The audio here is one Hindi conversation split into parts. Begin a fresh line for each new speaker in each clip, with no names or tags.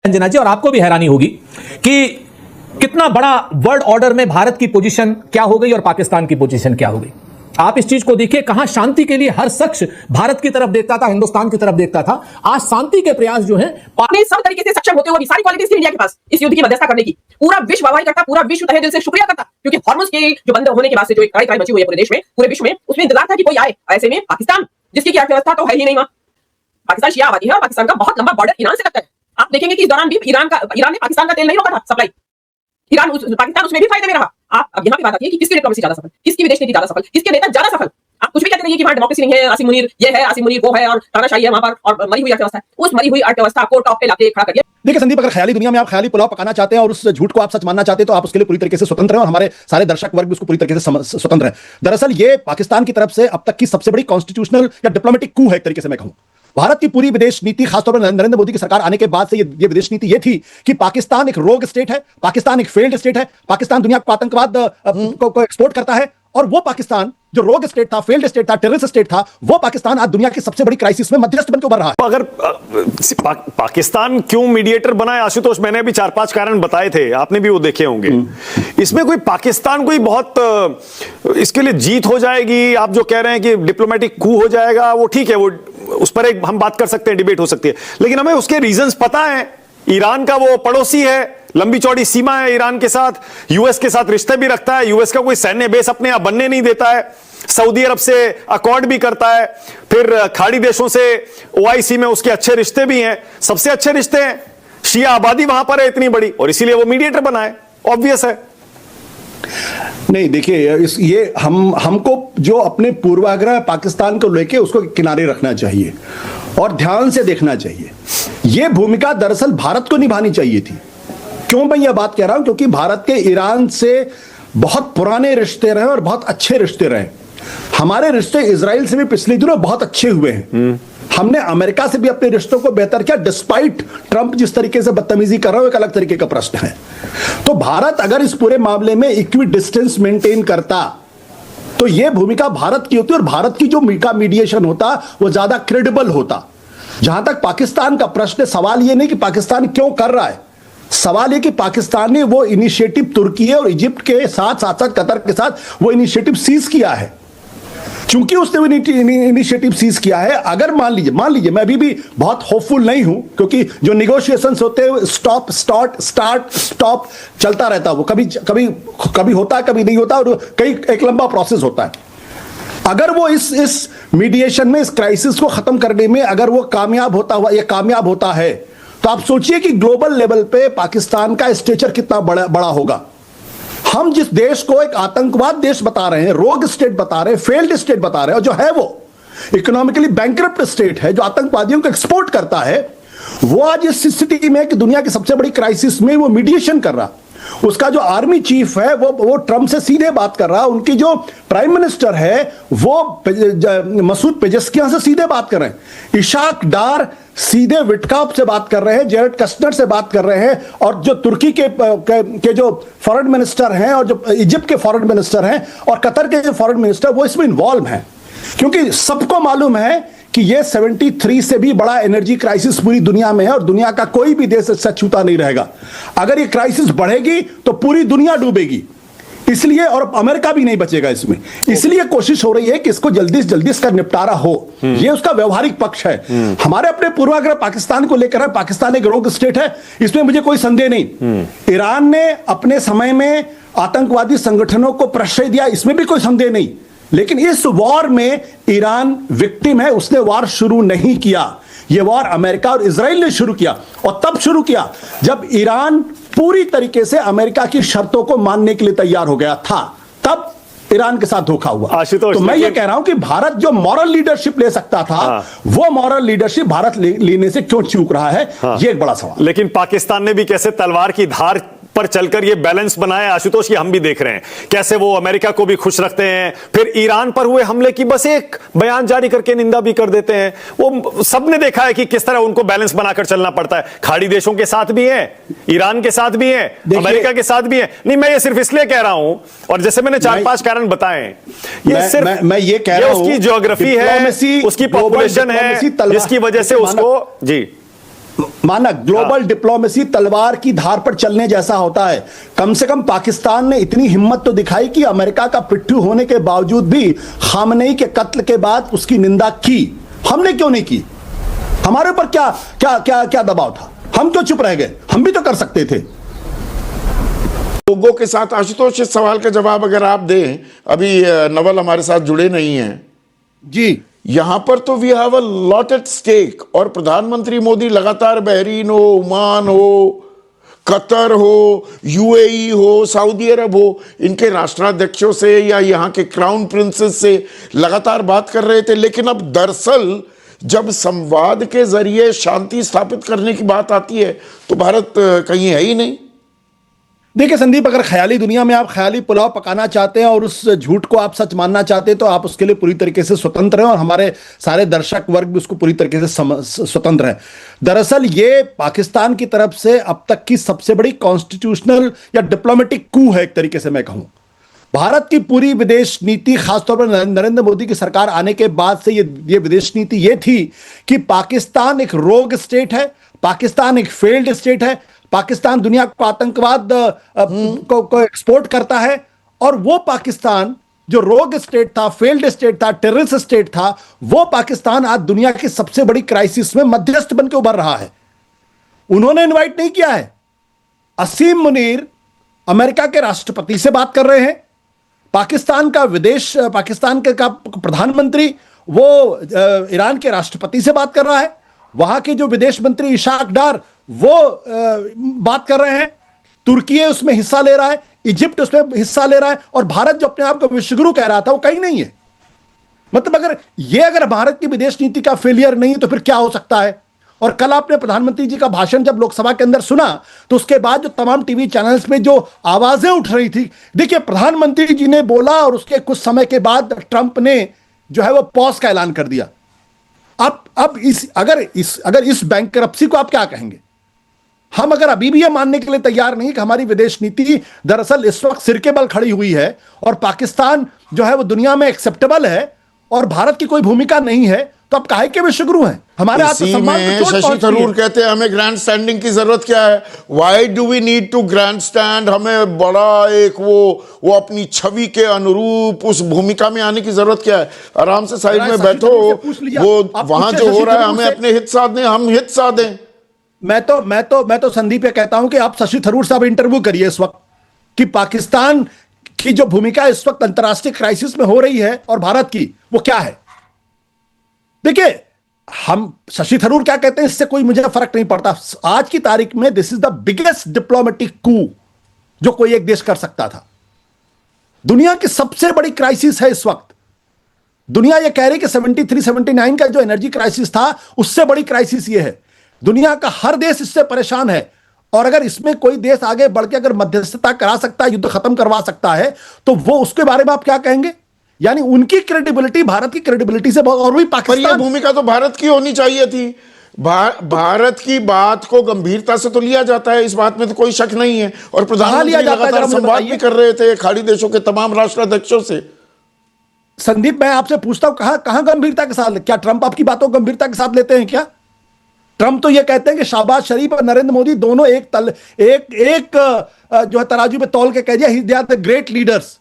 अंजना जी, और आपको भी हैरानी होगी कि कितना बड़ा वर्ल्ड ऑर्डर में भारत की पोजीशन क्या हो गई और पाकिस्तान की पोजीशन क्या हो गई। आप इस चीज को देखिए, कहां शांति के लिए हर शख्स भारत की तरफ देखता था, हिंदुस्तान की तरफ देखता था। आज शांति के प्रयास जो है
सब तरीके से सक्षम होते हुए सारी क्वालिटीज थी इंडिया के पास इस युद्ध की मध्यस्थता करने की। पूरा विश्व आभारी करता, पूरा विश्व तहे दिल से शुक्रिया करता, क्योंकि हॉर्मुज के जो बंद होने के बाद से जो एक कड़ाई मची हुई है पूरे देश में, पूरे विश्व में, उसमें इंतजार था कि कोई आए। ऐसे में पाकिस्तान, जिसकी अर्थव्यवस्था तो है ही नहीं, वहां पाकिस्तान शिया आबादी है और पाकिस्तान का बहुत लंबा बॉर्डर ईरान से लगता है। आप देखेंगे कि इस दौरान भी ईरान ने पाकिस्तान का तेल नहीं रोका था सप्लाई। पाकिस्तान उसमें भी फायदे में रहा। आप अब यहाँ की बात आती है कि किसकी डिप्लोमेसी ज्यादा सफल, किसकी विदेश नीति ज्यादा सफल, किसके नेता ज्यादा सफल। आप कुछ भी कहते रहिए कि वहां डेमोक्रेसी नहीं है, आसिम मुनीर ये है, आसिम मुनीर वो है, और तानाशाही है वहां पर, और मरी हुई अर्थव्यवस्था है। उस मरी हुई अर्थव्यवस्था को टॉप पे लाके खड़ा करिए।
देखिए संदीप, अगर ख्याली दुनिया में आप ख्याली पुलाव पकाना चाहते हैं और उस झूठ को आप सच मानना चाहते हैं तो आप उसके लिए पूरी तरीके से स्वतंत्र हैं, और हमारे सारे दर्शक वर्ग भी उसको पूरी तरीके से स्वतंत्र है। दरअसल ये पाकिस्तान की तरफ से अब तक की सबसे बड़ी कॉन्स्टिट्यूशनल या डिप्लोमेटिक कू है, एक तरीके से मैं कहूं। भारत की पूरी विदेश नीति, खासतौर पर नरेंद्र मोदी की सरकार आने के बाद से ये विदेश नीति ये थी कि पाकिस्तान एक रोग स्टेट है, पाकिस्तान एक फेल्ड स्टेट है, पाकिस्तान दुनिया को आतंकवाद को एक्सपोर्ट करता है, और वो पाकिस्तान जो रोग स्टेट था, फेल्ड स्टेट था, टेररिस्ट स्टेट था, वो पाकिस्तान आज दुनिया की सबसे बड़ी क्राइसिस में मध्यस्थ बनकर उभर रहा है।
अगर पाकिस्तान क्यों मीडिएटर बना है आशुतोष, मैंने भी 4-5 कारण बताए थे, आपने भी वो देखे होंगे। इसमें कोई पाकिस्तान कोई बहुत इसके लिए जीत हो जाएगी, आप जो कह रहे हैं कि डिप्लोमेटिक कू हो जाएगा, वो ठीक है, वो उस पर एक हम बात कर सकते हैं, डिबेट हो सकती है, लेकिन हमें उसके रीजंस पता है। ईरान का वो पड़ोसी है, लंबी चौड़ी सीमा है ईरान के साथ, यूएस के साथ रिश्ते भी रखता है, यूएस का कोई सैन्य बेस अपने यहां बनने नहीं देता है, सऊदी अरब से अकॉर्ड भी करता है, फिर खाड़ी देशों से ओआईसी में उसके अच्छे रिश्ते भी हैं, सबसे अच्छे रिश्ते हैं, शिया आबादी वहां पर है इतनी बड़ी, और इसीलिए वो मीडिएटर बना है, ऑब्वियस है।
नहीं देखिए, ये हमको जो अपने पूर्वाग्रह पाकिस्तान को लेके उसको किनारे रखना चाहिए और ध्यान से देखना चाहिए। यह भूमिका दरअसल भारत को निभानी चाहिए थी। क्यों मैं यह बात कह रहा हूं? क्योंकि भारत के ईरान से बहुत पुराने रिश्ते रहे और बहुत अच्छे रिश्ते रहे। हमारे रिश्ते इजराइल से भी पिछले दिनों बहुत अच्छे हुए हैं। हमने अमेरिका से भी अपने रिश्तों को बेहतर किया, डिस्पाइट ट्रंप जिस तरीके से बदतमीजी कर रहा है, एक अलग तरीके का प्रश्न है। तो भारत अगर इस पूरे मामले में इक्वी डिस्टेंस मेंटेन करता तो यह भूमिका भारत की होती और भारत की जो मीडिएशन होता वो ज्यादा क्रेडिबल होता। जहां तक पाकिस्तान का प्रश्न, सवाल यह नहीं कि पाकिस्तान क्यों कर रहा है, सवाल यह कि पाकिस्तान ने वो इनिशिएटिव तुर्की और इजिप्ट के साथ साथ कतर के साथ वो इनिशिएटिव सीज किया है। चूंकि उसने इनिशिएटिव सीज किया है, अगर मान लीजिए मैं अभी भी बहुत होपफुल नहीं हूं, क्योंकि जो निगोशिएशंस होते हैं स्टॉप स्टार्ट स्टॉप चलता रहता है, वो कभी होता है, कभी नहीं होता, और कई एक लंबा प्रोसेस होता है। अगर वो इस मीडिएशन में, इस क्राइसिस को खत्म करने में अगर वो कामयाब होता है, तो आप सोचिए कि ग्लोबल लेवल पे पाकिस्तान का स्टेचर कितना बड़ा होगा। हम जिस देश को एक आतंकवाद देश बता रहे हैं, रोग स्टेट बता रहे हैं, फेल्ड स्टेट बता रहे हैं, और जो है वो इकोनॉमिकली बैंकरप्ट स्टेट है, जो आतंकवादियों को एक्सपोर्ट करता है, वो आज इस स्थिति में कि दुनिया की सबसे बड़ी क्राइसिस में वो मीडिएशन कर रहा। उसका जो आर्मी चीफ है वो ट्रंप से सीधे बात कर रहा। उनकी जो प्राइम मिनिस्टर है वो मसूद पेजेस्कियान से सीधे बात कर रहे हैं। इशाक डार सीधे विटकाफ से बात कर रहे हैं, जेरेड कस्टनर से बात कर रहे हैं, और जो तुर्की के जो फॉरेन मिनिस्टर हैं, और जो इजिप्ट के फॉरेन मिनिस्टर हैं, और कतर के जो फॉरेन मिनिस्टर, वो इसमें इन्वॉल्व हैं। क्योंकि सबको मालूम है कि ये 73 से भी बड़ा एनर्जी क्राइसिस पूरी दुनिया में है, और दुनिया का कोई भी देश इससे छूता नहीं रहेगा। अगर ये क्राइसिस बढ़ेगी तो पूरी दुनिया डूबेगी, इसलिए, और अमेरिका भी नहीं बचेगा इसमें। इसलिए कोशिश हो रही है कि इसको जल्दी से जल्दी इसका निपटारा हो। ये उसका व्यवहारिक पक्ष है। हमारे अपने पूर्वाग्रह पाकिस्तान को लेकर है। पाकिस्तान एक रोग स्टेट है, इसमें मुझे कोई संदेह नहीं। ईरान ने अपने समय में आतंकवादी संगठनों को प्रश्रय दिया, इसमें भी कोई संदेह नहीं। लेकिन इस वॉर में ईरान विक्टिम है, उसने वॉर शुरू नहीं किया। यह वॉर अमेरिका और इजराइल ने शुरू किया, और तब शुरू किया जब ईरान पूरी तरीके से अमेरिका की शर्तों को मानने के लिए तैयार हो गया था, तब ईरान के साथ धोखा हुआ। तो मैं ये कह रहा हूं कि भारत जो मॉरल लीडरशिप ले सकता था, वो मॉरल लीडरशिप भारत लेने से क्यों चूक रहा है, ये एक बड़ा सवाल।
लेकिन पाकिस्तान ने भी कैसे तलवार की धार पर चलकर ये बैलेंस बनाया आशुतोष, ये हम भी देख रहे हैं कैसे वो अमेरिका को भी खुश रखते हैं, फिर ईरान पर हुए हमले की बस एक बयान जारी करके निंदा भी कर देते हैं। वो सबने देखा है कि किस तरह उनको बैलेंस बनाकर चलना पड़ता है। खाड़ी देशों के साथ भी है, ईरान के साथ भी है, अमेरिका के साथ भी है। नहीं, मैं ये सिर्फ इसलिए कह रहा हूं, और जैसे मैंने 4-5 कारण बताए, ये सिर्फ
मैं ये कह रहा हूं,
उसकी ज्योग्राफी है, उसकी पॉपुलेशन है, जिसकी वजह से उसको जी
माना ग्लोबल डिप्लोमेसी तलवार की धार पर चलने जैसा होता है। कम से कम पाकिस्तान ने इतनी हिम्मत तो दिखाई कि अमेरिका का पिट्ठू होने के बावजूद भी खामनेई के कत्ल के बाद उसकी निंदा की। हमने क्यों नहीं की? हमारे ऊपर क्या क्या क्या क्या दबाव था? हम क्यों चुप रह गए? हम भी तो कर सकते थे।
लोगों के साथ आशुतोष, इस सवाल का जवाब अगर आप दें, अभी नवल हमारे साथ जुड़े नहीं हैं
जी।
यहां पर तो we have a lot at stake, और प्रधानमंत्री मोदी लगातार बहरीन हो, ओमान हो, कतर हो, यूएई हो, सऊदी अरब हो, इनके राष्ट्राध्यक्षों से या यहाँ के क्राउन प्रिंसेस से लगातार बात कर रहे थे। लेकिन अब दरअसल जब संवाद के जरिए शांति स्थापित करने की बात आती है तो भारत कहीं है ही नहीं।
देखिए संदीप, अगर ख्याली दुनिया में आप ख्याली पुलाव पकाना चाहते हैं और उस झूठ को आप सच मानना चाहते हैं तो आप उसके लिए पूरी तरीके से स्वतंत्र हैं, और हमारे सारे दर्शक वर्ग भी उसको पूरी तरीके से स्वतंत्र हैं। दरअसल ये पाकिस्तान की तरफ से अब तक की सबसे बड़ी कॉन्स्टिट्यूशनल या डिप्लोमेटिक कू है, एक तरीके से मैं कहूं। भारत की पूरी विदेश नीति, खासतौर पर नरेंद्र मोदी की सरकार आने के बाद से ये विदेश नीति ये थी कि पाकिस्तान एक रोग स्टेट है, पाकिस्तान एक फेल्ड स्टेट है, पाकिस्तान दुनिया को आतंकवाद को एक्सपोर्ट करता है, और वो पाकिस्तान जो रोग स्टेट था, फेल्ड स्टेट था, टेररिस्ट स्टेट था, वो पाकिस्तान आज दुनिया की सबसे बड़ी क्राइसिस में मध्यस्थ बनकर उभर रहा है। उन्होंने इनवाइट नहीं किया है। असीम मुनीर अमेरिका के राष्ट्रपति से बात कर रहे हैं, पाकिस्तान का प्रधानमंत्री वो ईरान के राष्ट्रपति से बात कर रहा है, वहां के जो विदेश मंत्री इशाक डार वो बात कर रहे हैं, तुर्की उसमें हिस्सा ले रहा है, इजिप्ट उसमें हिस्सा ले रहा है, और भारत जो अपने आप को विश्वगुरु कह रहा था वो कहीं नहीं है। मतलब अगर भारत की विदेश नीति का फेलियर नहीं है तो फिर क्या हो सकता है? और कल आपने प्रधानमंत्री जी का भाषण जब लोकसभा के अंदर सुना तो उसके बाद जो तमाम टीवी चैनल्स में जो आवाजें उठ रही थी, देखिए प्रधानमंत्री जी ने बोला और उसके कुछ समय के बाद ट्रंप ने जो है वो पॉज का ऐलान कर दिया। अब अगर इस बैंकरप्सी को आप क्या कहेंगे? हम अगर अभी भी यह मानने के लिए तैयार नहीं कि हमारी विदेश नीति दरअसल इस वक्त सिर के बल खड़ी हुई है और पाकिस्तान जो है वो दुनिया में एक्सेप्टेबल है और भारत की कोई भूमिका नहीं है, तो आप काहे के विश्वगुरु हैं? हमारे आत्मसम्मान को चोट
शशि
पहुंचती
थरूर
है।
कहते हैं हमें ग्रैंड स्टैंडिंग की जरूरत क्या है? Why do we need to grandstand? हमें बड़ा एक वो अपनी छवि के अनुरूप उस भूमिका में आने की जरूरत क्या है? आराम से साइड में बैठो, वो वहां जो हो रहा है हमें अपने हित साधने, हम हित साधें।
मैं तो संदीप ये कहता हूं कि आप शशि थरूर साहब इंटरव्यू करिए इस वक्त कि पाकिस्तान की जो भूमिका इस वक्त अंतर्राष्ट्रीय क्राइसिस में हो रही है और भारत की वो क्या है। देखिए, हम शशि थरूर क्या कहते हैं इससे कोई मुझे फर्क नहीं पड़ता। आज की तारीख में this is the biggest diplomatic coup जो कोई एक देश कर सकता था। दुनिया की सबसे बड़ी क्राइसिस है इस वक्त। दुनिया ये कह रही कि 73-79 का जो एनर्जी क्राइसिस था उससे बड़ी क्राइसिस ये है। दुनिया का हर देश इससे परेशान है, और अगर इसमें कोई देश आगे बढ़ के अगर मध्यस्थता करा सकता है, युद्ध खत्म करवा सकता है, तो वो उसके बारे में आप क्या कहेंगे? यानी उनकी क्रेडिबिलिटी भारत की क्रेडिबिलिटी से बहुत, और भी पाकिस्तान।
पर यह भूमिका तो भारत की होनी चाहिए थी। भारत की बात को गंभीरता से तो लिया जाता है, इस बात में तो कोई शक नहीं है, और प्रधानमंत्री लगातार संवाद भी कर रहे थे खाड़ी देशों के तमाम राष्ट्राध्यक्षों से।
संदीप, मैं आपसे पूछता हूं कहां गंभीरता के साथ? क्या ट्रंप आपकी बातों को गंभीरता के साथ लेते हैं क्या? ट्रंप तो ये कहते हैं कि शहबाज शरीफ और नरेंद्र मोदी दोनों एक जो है तराजू पे तौल के कह दिया they are the great leaders.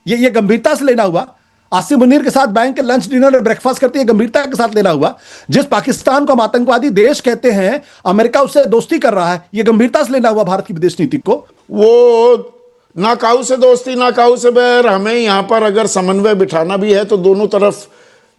ये गंभीरता से लेना हुआ। आसिम मुनीर के साथ बैंक के लंच डिनर और ब्रेकफास्ट करते हैं, गंभीरता के साथ लेना हुआ। जिस पाकिस्तान को हम आतंकवादी देश कहते हैं, अमेरिका उससे दोस्ती कर रहा है, यह गंभीरता से लेना हुआ भारत की विदेश नीति को।
वो ना काऊ से दोस्ती ना काऊ से बैर। हमें यहां पर अगर समन्वय बिठाना भी है तो दोनों तरफ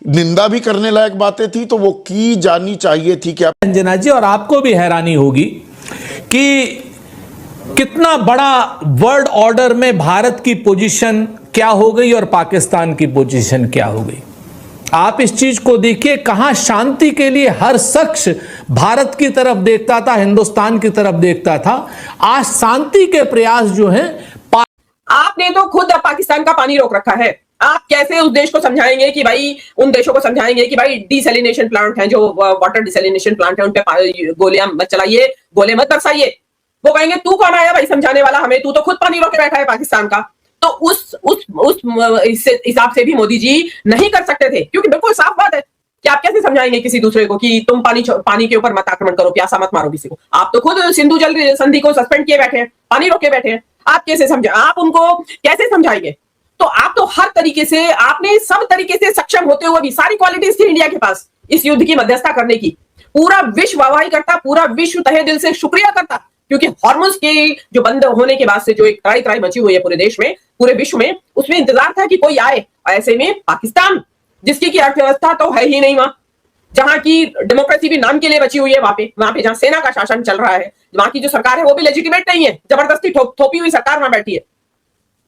निंदा भी करने लायक बातें थी तो वो की जानी चाहिए थी। क्या
अंजना जी, और आपको भी हैरानी होगी कि कितना बड़ा वर्ल्ड ऑर्डर में भारत की पोजीशन क्या हो गई और पाकिस्तान की पोजीशन क्या हो गई। आप इस चीज को देखिए, कहां शांति के लिए हर शख्स भारत की तरफ देखता था, हिंदुस्तान की तरफ देखता था। आज शांति के प्रयास जो हैं,
आपने तो खुद अब पाकिस्तान का पानी रोक रखा है। आप कैसे उस देश को समझाएंगे कि भाई, उन देशों को समझाएंगे कि भाई डिसैलिनेशन प्लांट हैं, जो वाटर डिसैलिनेशन प्लांट है, उन पे गोलियां मत चलाइए, गोले मत बरसाइए। वो कहेंगे तू कौन आया भाई समझाने वाला हमें, तू तो खुद पानी रोके बैठा है पाकिस्तान का। तो उस हिसाब से भी मोदी जी नहीं कर सकते थे, क्योंकि बिल्कुल साफ बात है कि आप कैसे समझाएंगे किसी दूसरे को कि तुम पानी के ऊपर मत आक्रमण करो, प्यासा मत मारो किसी को। आप तो खुद सिंधु जल संधि को सस्पेंड किए बैठे हैं, पानी रोके बैठे हैं। आप कैसे आप उनको कैसे समझाएंगे? तो आप तो हर तरीके से, आपने सब तरीके से सक्षम होते हुए भी सारी क्वालिटीज थी इंडिया के पास इस युद्ध की मध्यस्थता करने की। पूरा विश्व वाहवाही करता, पूरा विश्व तहे दिल से शुक्रिया करता, क्योंकि हॉर्मुज के जो बंद होने के बाद से जो एक त्राही मची हुई है पूरे देश में, पूरे विश्व में, उसमें इंतजार था कि कोई आए। ऐसे में पाकिस्तान, जिसकी की अर्थव्यवस्था तो है ही नहीं वहां, जहां की डेमोक्रेसी भी नाम के लिए बची हुई है, वहां पे जहां सेना का शासन चल रहा है, वहां की जो सरकार है वो भी लेजिटिमेट नहीं है, जबरदस्ती थोपी हुई सरकार वहां बैठी है।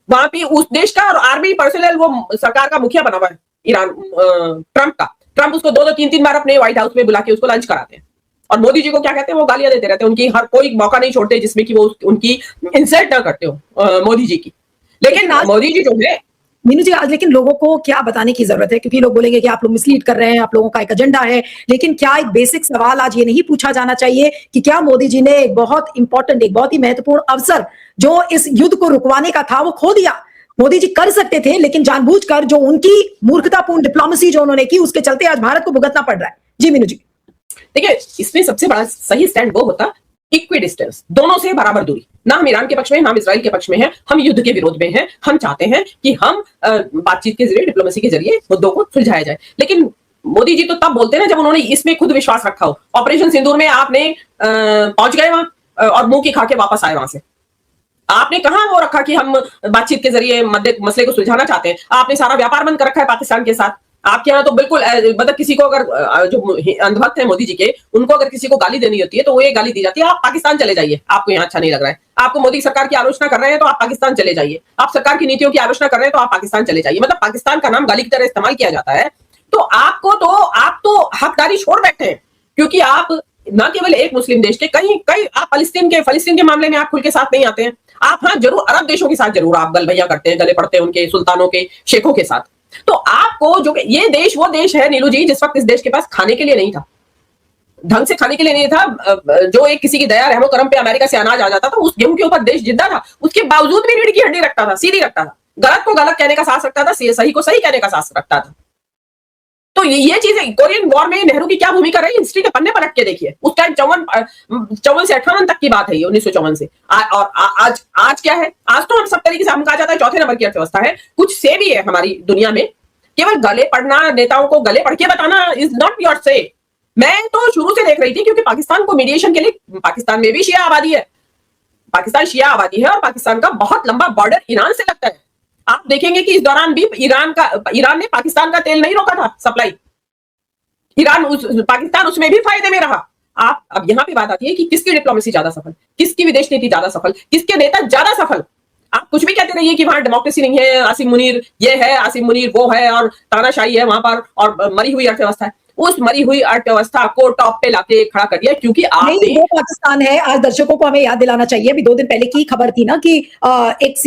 वहां पे उस देश का और आर्मी पर्सनल वो सरकार का मुखिया बना हुआ है ईरान, ट्रंप का। ट्रंप उसको 2-3 बार अपने व्हाइट हाउस में बुला के उसको लंच कराते हैं, और मोदी जी को क्या कहते हैं, वो गालियां देते रहते हैं, उनकी हर कोई मौका नहीं छोड़ते जिसमें कि वो उनकी इंसल्ट ना करते हो मोदी जी की। लेकिन मोदी जी जो है
मीनू जी, आज लेकिन लोगों को क्या बताने की जरूरत है, क्योंकि लोग बोलेंगे कि आप लोग मिसलीड कर रहे हैं, आप लोगों का एक एजेंडा है, लेकिन क्या एक बेसिक सवाल आज ये नहीं पूछा जाना चाहिए कि क्या मोदी जी ने एक बहुत इंपॉर्टेंट, एक बहुत ही महत्वपूर्ण अवसर जो इस युद्ध को रुकवाने का था वो खो दिया? मोदी जी कर सकते थे, लेकिन जानबूझकर जो उनकी मूर्खतापूर्ण डिप्लोमेसी जो उन्होंने की, उसके चलते आज भारत को भुगतना पड़ रहा है। जी मीनू जी।
देखिए, इसमें सबसे बड़ा सही स्टैंड वो होता इक्वी डिस्टेंस, दोनों से बराबर दूरी। ना हम ईरान के पक्ष में, ना हम इजराइल के पक्ष में हैं, हम युद्ध के विरोध में हैं। हम चाहते हैं कि हम बातचीत के जरिए, डिप्लोमेसी के जरिए मुद्दों को सुलझाया जाए। लेकिन मोदी जी तो तब बोलते हैं ना जब उन्होंने इसमें खुद विश्वास रखा हो। ऑपरेशन सिंदूर में आपने पहुंच गए वहां और मुंह की खा के वापस आए वहां से। आपने कहां वो रखा कि हम बातचीत के जरिए मसले को सुलझाना चाहते हैं? आपने सारा व्यापार बंद कर रखा है पाकिस्तान के साथ। आपके यहाँ तो बिल्कुल, मतलब किसी को अगर जो अंधभक्त है मोदी जी के, उनको अगर किसी को गाली देनी होती है तो वो ये गाली दी जाती है, आप पाकिस्तान चले जाइए, आपको यहाँ अच्छा नहीं लग रहा है। आपको मोदी सरकार की आलोचना कर रहे हैं तो आप पाकिस्तान चले जाइए। आप सरकार की नीतियों की आलोचना कर रहे हैं तो आप पाकिस्तान चले जाइए। मतलब पाकिस्तान का नाम गाली की तरह इस्तेमाल किया जाता है। तो आप तो हकदारी छोड़ बैठे हैं, क्योंकि आप न केवल एक मुस्लिम देश के, कई आप फलस्तीन के मामले में आप खुल के साथ नहीं आते हैं। आप हाँ जरूर अरब देशों के साथ जरूर आप गलभैया करते हैं, गले पड़ते हैं उनके सुल्तानों के, शेखों के साथ। तो आपको जो ये देश वो देश है नीलू जी, जिस वक्त इस देश के पास खाने के लिए नहीं था, ढंग से खाने के लिए नहीं था, जो एक किसी की दया रहमो करम पे अमेरिका से अनाज आ जाता था, उस गेहूं के ऊपर देश जिंदा था। उसके बावजूद भी रीढ़ की हड्डी रखता था, सीधी रखता था, गलत को गलत कहने का साहस रखता था, सही को सही कहने का साहस रखता था। तो ये चीजें, कोरियन वॉर में नेहरू की क्या भूमिका रही, हिस्ट्री के पन्ने पर रख के देखिए। उस टाइम 54 से 58 तक की बात है, 1954 से। और आज क्या है? आज तो हम सब तरीके से, हम कहा जाता है चौथे नंबर की अर्थव्यवस्था है। कुछ से भी है हमारी दुनिया में, केवल गले पड़ना, नेताओं को गले पढ़ के बताना इज नॉट योर से। मैं तो शुरू से देख रही थी, क्योंकि पाकिस्तान को मीडिएशन के लिए, पाकिस्तान में भी शिया आबादी है, पाकिस्तान शिया आबादी है, और पाकिस्तान का बहुत लंबा बॉर्डर ईरान से लगता है। आप देखेंगे कि इस दौरान भी ईरान ने पाकिस्तान का तेल नहीं रोका था सप्लाई। पाकिस्तान उसमें भी फायदे में रहा। आप अब यहां पे बात आती है कि किसकी डिप्लोमेसी ज्यादा सफल, किसकी विदेश नीति ज्यादा सफल, किसके नेता ज्यादा सफल। आप कुछ भी कहते रहिए कि वहां डेमोक्रेसी नहीं है, आसिम मुनीर ये है, आसिम मुनीर वो है, और तानाशाही है वहां पर, और मरी हुई अर्थव्यवस्था है। उस मरी हुई अर्थव्यवस्था को टॉप पे लाके खड़ा कर दिया, क्योंकि
नहीं, वो पाकिस्तान है। आज दर्शकों को हमें याद दिलाना चाहिए, अभी 2 दिन पहले की खबर थी ना कि एक